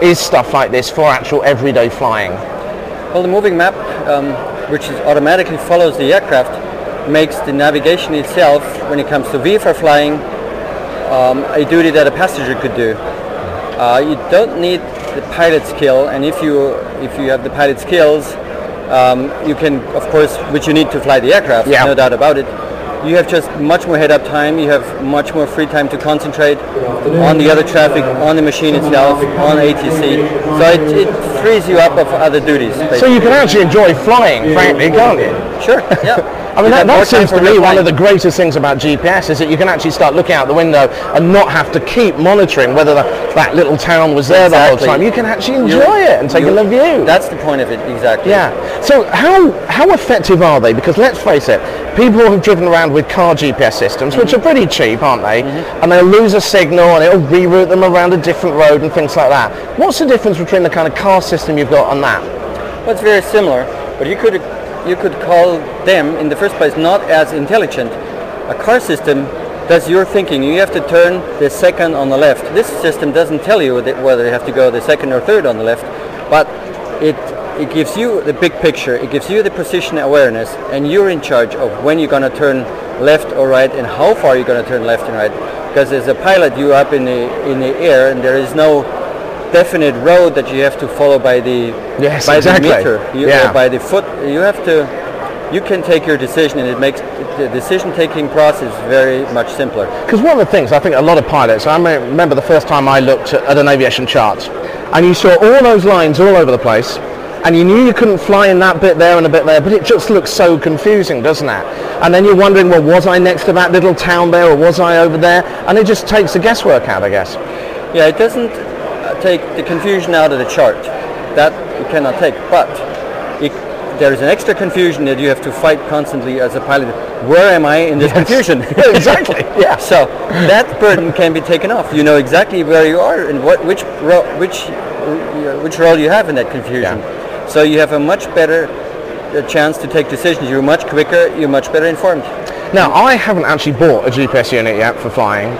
is stuff like this for actual everyday flying? Well, the moving map, which automatically follows the aircraft, makes the navigation itself, when it comes to VFR flying, a duty that a passenger could do. You don't need the pilot skill, and if you have the pilot skills, you can, of course, which you need to fly the aircraft, no doubt about it. You have just much more head-up time, you have much more free time to concentrate on the other traffic, on the machine itself, on ATC. So it frees you up of other duties, basically. So you can actually enjoy flying, frankly, can't you? Sure, yeah. I mean, that seems to me one of the greatest things about GPS is that you can actually start looking out the window and not have to keep monitoring whether that little town was there the whole time. You can actually enjoy it and take in the view. That's the point of it, exactly. Yeah. So how effective are they? Because let's face it, people have driven around with car GPS systems, which are pretty cheap, aren't they? And they'll lose a signal and it'll reroute them around a different road and things like that. What's the difference between the kind of car system you've got and that? Well, it's very similar, but you could call them in the first place not as intelligent. A car system does your thinking. You have to turn the second on the left. This system doesn't tell you whether you have to go the second or third on the left, but it gives you the big picture. It gives you the position awareness, and you're in charge of when you're going to turn left or right and how far you're going to turn left and right. Because as a pilot, you're up in the air, and there is no definite road that you have to follow by the the meter or by the foot. You can take your decision, and it makes the decision-taking process very much simpler. Because one of the things I think a lot of pilots, I remember the first time I looked at an aviation chart, and you saw all those lines all over the place, and you knew you couldn't fly in that bit there and a bit there, but it just looks so confusing, doesn't it? And then you're wondering, well, was I next to that little town there, or was I over there? And it just takes the guesswork out, I guess. Yeah, it doesn't take the confusion out of the chart. That you cannot take, but there is an extra confusion that you have to fight constantly as a pilot. Where am I in this confusion? Exactly. Yeah. So that burden can be taken off. You know exactly where you are and which role you have in that confusion. Yeah. So you have a much better chance to take decisions. You're much quicker. You're much better informed. Now, I haven't actually bought a GPS unit yet for flying.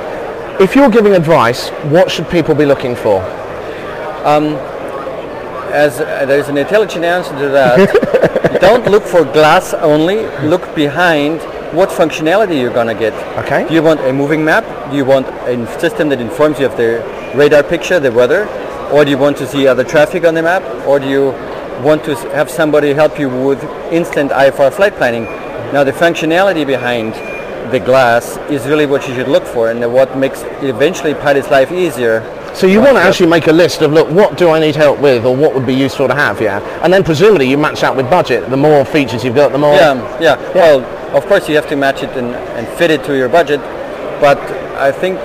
If you're giving advice, what should people be looking for? As there's an intelligent answer to that. Don't look for glass only. Look behind what functionality you're going to get. Okay. Do you want a moving map? Do you want a system that informs you of the radar picture, the weather? Or do you want to see other traffic on the map? Or do you want to have somebody help you with instant IFR flight planning? Now, the functionality behind the glass is really what you should look for, and what makes eventually pilot's life easier. So you want to actually make a list of, look, what do I need help with, or what would be useful to have, and then presumably you match that with budget. The more features you've got, the more... Yeah. Well, of course you have to match it and fit it to your budget, but I think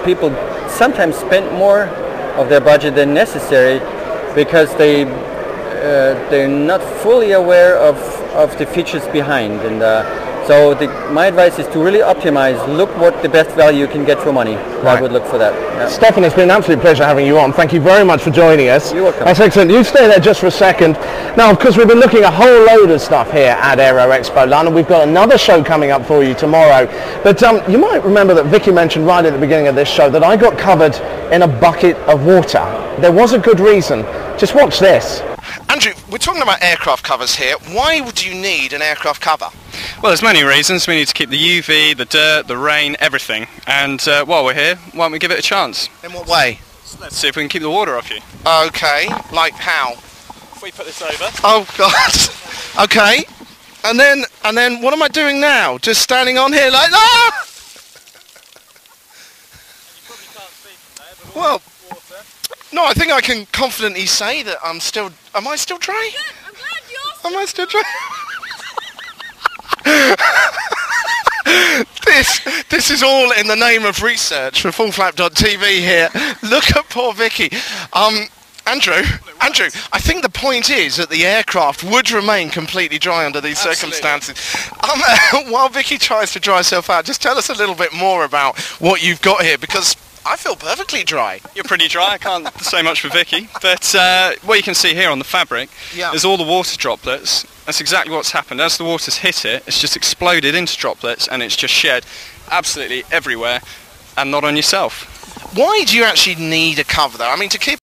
people sometimes spend more of their budget than necessary because they're not fully aware of the features behind, and so my advice is to really optimize. Look what the best value you can get for money. Right. I would look for that. Yeah. Stefan, it's been an absolute pleasure having you on. Thank you very much for joining us. You're welcome. That's excellent. You stay there just for a second. Now, of course, we've been looking at a whole load of stuff here at AeroExpo London. We've got another show coming up for you tomorrow. But you might remember that Vicki mentioned right at the beginning of this show that I got covered in a bucket of water. There was a good reason. Just watch this. Andrew, we're talking about aircraft covers here. Why would you need an aircraft cover? Well, there's many reasons. We need to keep the UV, the dirt, the rain, everything. And while we're here, why don't we give it a chance? In what way? Let's see if we can keep the water off you. Okay, like how? If we put this over. Oh God. Okay. And then what am I doing now? Just standing on here like that? You probably can't see from there, but well, water. No, I think I can confidently say that I'm still... Am I still dry? Yeah, I'm glad you're still Am I still dry? This is all in the name of research for fullflap.tv here. Look at poor Vicki. Andrew, I think the point is that the aircraft would remain completely dry under these circumstances. While Vicki tries to dry herself out, just tell us a little bit more about what you've got here, because I feel perfectly dry. You're pretty dry, I can't say much for Vicki, but what you can see here on the fabric is all the water droplets. That's exactly what's happened. As the water's hit it, it's just exploded into droplets, and it's just shed absolutely everywhere, and not on yourself. Why do you actually need a cover though? I mean, to keep